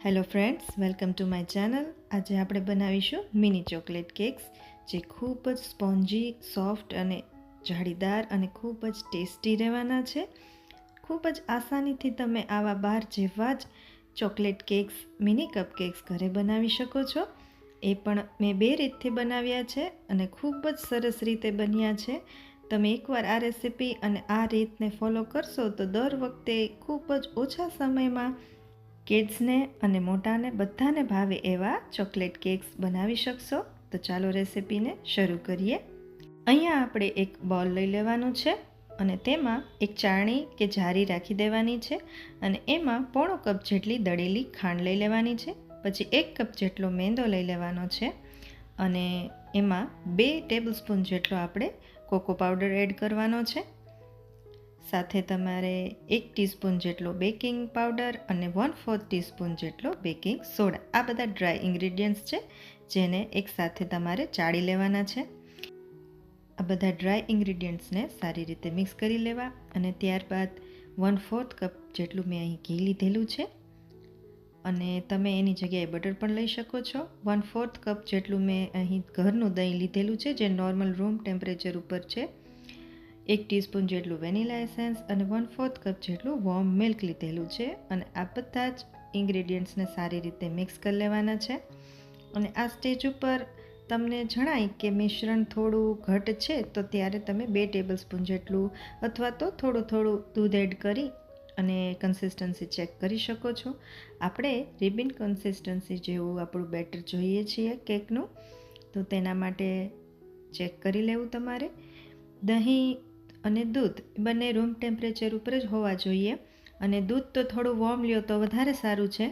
Hello friends, welcome to my channel. આજે આપણે બનાવીશું મિની ચોકલેટ કેક્સ, જે ખૂબ જ સ્પોન્જી, સોફ્ટ અને જાળીદાર અને ખૂબ જ ટેસ્ટી રહેવાના છે. ખૂબ જ આસાનીથી તમે આવા બાર જેવા જ chocolate cakes, mini cup cakes ઘરે બનાવી શકો છો. એ પણ મેં 2 રીતથી બનાવ્યા છે અને ખૂબ જ સરસ રીતે બન્યા છે. તમે એકવાર આ રેસીપી અને આ રીતને ફોલો કરશો તો દર વખતે ખૂબ જ ઓછા સમયમાં કિડ્સને અને મોટાને બધાને ભાવે એવા ચોકલેટ કેક્સ બનાવી શકશો. તો ચાલો રેસીપીને શરૂ કરીએ. અહીંયા આપણે એક બોલ લઈ લેવાનું છે અને તેમાં એક ચાળણી કે જારી રાખી દેવાની છે અને એમાં 1/4 કપ જેટલી દળેલી ખાંડ લઈ લેવાની છે. પછી 1 કપ જેટલો મેંદો લઈ લેવાનો છે અને એમાં 2 ટેબલસ્પૂન જેટલો આપણે કોકો પાવડર એડ કરવાનો છે. સાથે તમારે 1 ટીસ્પૂન જેટલો બેકિંગ પાવડર અને 1/4 ટીસ્પૂન જેટલો બેકિંગ સોડા, આ બધા ડ્રાય ઇન્ગ્રીડિયન્ટ્સ છે જેને એકસાથે તમારે ચાળી લેવાના છે. આ બધા ડ્રાય ઇન્ગ્રીડિયન્ટ્સને સારી રીતે મિક્સ કરી લેવા અને ત્યારબાદ 1/4 કપ જેટલું મેં અહીં ઘી લીધેલું છે અને તમે એની જગ્યાએ બટર પણ લઈ શકો છો. 1/4 કપ જેટલું મેં અહીં ઘરનું દહીં લીધેલું છે જે નોર્મલ રૂમ ટેમ્પરેચર ઉપર છે. 1 ટીસ્પૂન જેટલું વેનીલા એસેન્સ અને 1/4 કપ જેટલું વોર્મ મિલ્ક લીધેલું છે અને આ બધા જ ઇન્ગ્રેડિયન્ટ્સને સારી રીતે મિક્સ કરી લેવાના છે. અને આ સ્ટેજ ઉપર તમને જણાય કે મિશ્રણ થોડું ઘટ છે તો ત્યારે તમે 2 ટેબલસ્પૂન જેટલું અથવા તો થોડું દૂધ એડ કરી અને કન્સિસ્ટન્સી ચેક કરી શકો છો. આપણે રિબિન કન્સિસ્ટન્સી જેવું આપણું બેટર જોઈએ છીએ કેકનું, તો તેના માટે ચેક કરી લેવું તમારે. દહીં અને દૂધ બંને રૂમ ટેમ્પરેચર ઉપર જ હોવા જોઈએ અને દૂધ તો થોડું વોર્મ લ્યો તો વધારે સારું છે.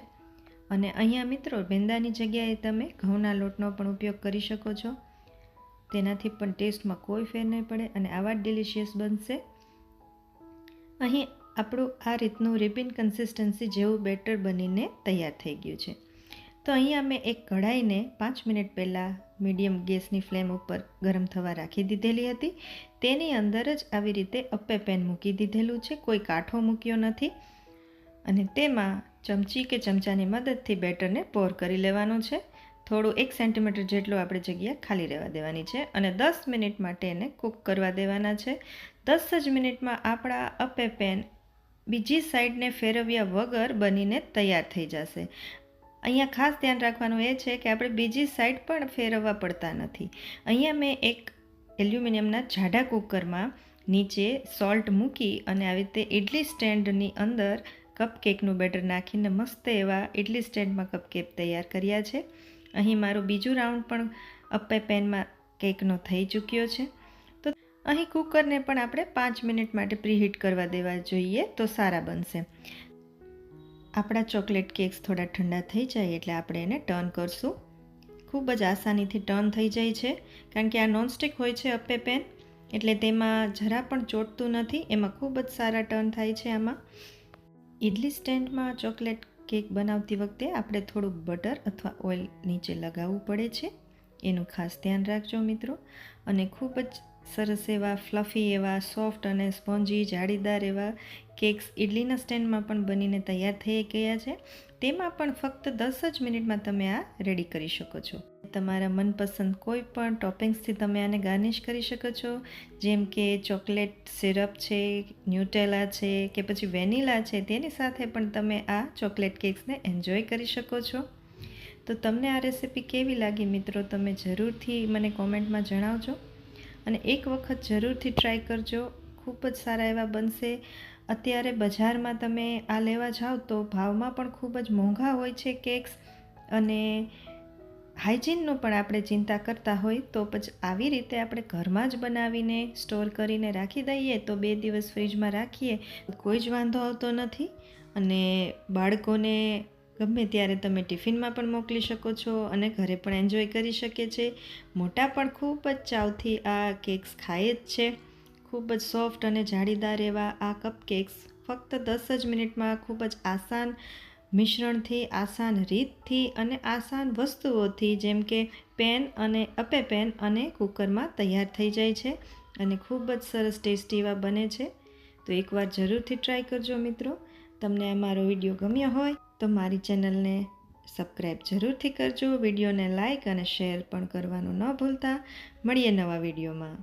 અને અહીંયા મિત્રો મેંદાની જગ્યાએ તમે ઘઉંના લોટનો પણ ઉપયોગ કરી શકો છો. તેનાથી પણ ટેસ્ટમાં કોઈ ફેર નહીં પડે અને આવા જ ડિલિશિયસ બનશે. અહીં આપણું આ રીતનું રિબિન કન્સિસ્ટન્સી જેવું બેટર બનીને તૈયાર થઈ ગયું છે. તો અહીંયા મેં એક કઢાઈને 5 મિનિટ પહેલાં મીડિયમ ગેસની ફ્લેમ ઉપર ગરમ થવા રાખી દીધેલી હતી. તેની અંદર જ આવી રીતે અપ્પે પેન મૂકી દીધેલું છે, કોઈ કાંઠો મૂક્યો નથી. અને તેમાં ચમચી કે ચમચાની મદદથી બેટરને પોર કરી લેવાનું છે. થોડું 1 સેન્ટીમીટર જેટલું આપણે જગ્યા ખાલી રહેવા દેવાની છે અને 10 મિનિટ માટે એને કૂક કરવા દેવાના છે. 10 જ મિનિટમાં આપણા અપ્પે પેન બીજી સાઈડને ફેરવ્યા વગર બનીને તૈયાર થઈ જશે. અહીંયા ખાસ ધ્યાન રાખવાનું એ છે કે આપણે બીજી સાઈડ પણ ફેરવવા પડતા નથી. અહીંયા મેં એક એલ્યુમિનિયમના જાડા કુકરમાં નીચે સોલ્ટ મૂકી અને આવી રીતે ઇડલી સ્ટેન્ડની અંદર કપકેકનું બેટર નાખીને મસ્ત એવા ઇડલી સ્ટેન્ડમાં કપકેક તૈયાર કર્યા છે. અહીં મારું બીજું રાઉન્ડ પણ અપ્પે પેનમાં કેકનો થઈ ચૂક્યો છે. તો અહીં કુકરને પણ આપણે 5 મિનિટ માટે પ્રીહીટ કરવા દેવા જોઈએ તો સારા બનશે. આપણા ચોકલેટ કેક્સ થોડા ઠંડા થઈ જાય એટલે આપણે એને ટર્ન કરશું. ખૂબ જ આસાનીથી ટર્ન થઈ જાય છે કારણ કે આ નોનસ્ટિક હોય છે અપ્પે પેન, એટલે તેમાં જરા પણ ચોટતું નથી. એમાં ખૂબ જ સારા ટર્ન થાય છે. આમાં ઇડલી સ્ટેન્ડમાં ચોકલેટ કેક બનાવતી વખતે આપણે થોડુંક બટર અથવા ઓઇલ નીચે લગાવવું પડે છે, એનું ખાસ ધ્યાન રાખજો મિત્રો. અને ખૂબ જ સરસ એવા ફ્લફી એવા સોફ્ટ અને સ્પોન્જી જાળીદાર એવા કેક્સ ઇડલીના સ્ટેન્ડમાં પણ બનીને તૈયાર થઈ ગયા છે. તેમાં પણ ફક્ત 10 જ મિનિટમાં તમે આ રેડી કરી શકો છો. તમારા મનપસંદ કોઈ પણ ટોપિંગ્સથી તમે આને ગાર્નિશ કરી શકો છો, જેમ કે ચોકલેટ સિરપ છે, ન્યુટેલા છે કે પછી વેનીલા છે. તેની સાથે પણ તમે આ ચોકલેટ કેક્સને એન્જોય કરી શકો છો. તો તમને આ રેસીપી કેવી લાગી મિત્રો, તમે જરૂરથી મને કોમેન્ટમાં જણાવજો અને એક વખત જરૂરથી ટ્રાય કરજો. ખૂબ જ સારા એવા બનશે. અત્યારે બજારમાં તમે આ લેવા જાઓ તો ભાવમાં પણ ખૂબ જ મોંઘા હોય છે કેક્સ, અને હાઇજીનનું પણ આપણે ચિંતા કરતા હોય તો પછી આવી રીતે આપણે ઘરમાં જ બનાવીને સ્ટોર કરીને રાખી દઈએ તો 2 દિવસ ફ્રીજમાં રાખીએ કોઈ જ વાંધો આવતો નથી. અને બાળકોને ગમે ત્યારે તમે ટિફિનમાં પણ મોકલી શકો છો અને ઘરે પણ એન્જોય કરી શકે છે. મોટા પણ ખૂબ જ ચાવથી આ કેક્સ ખાય જ છે. ખૂબ જ સોફ્ટ અને જાળીદાર એવા આ કપકેક્સ ફક્ત 10 જ મિનિટમાં ખૂબ જ આસાન મિશ્રણથી, આસાન રીતથી અને આસાન વસ્તુઓથી જેમ કે પેન અને અપ્પે પેન અને કુકરમાં તૈયાર થઈ જાય છે અને ખૂબ જ સરસ ટેસ્ટી એવા બને છે. તો એકવાર જરૂરથી ટ્રાય કરજો મિત્રો. તમને આ મારો વિડીયો ગમ્યો હોય તો મારી ચેનલને સબસ્ક્રાઈબ જરૂરથી કરજો. વિડીયોને લાઇક અને શેર પણ કરવાનું ન ભૂલતા. મળીએ નવા વિડીયોમાં.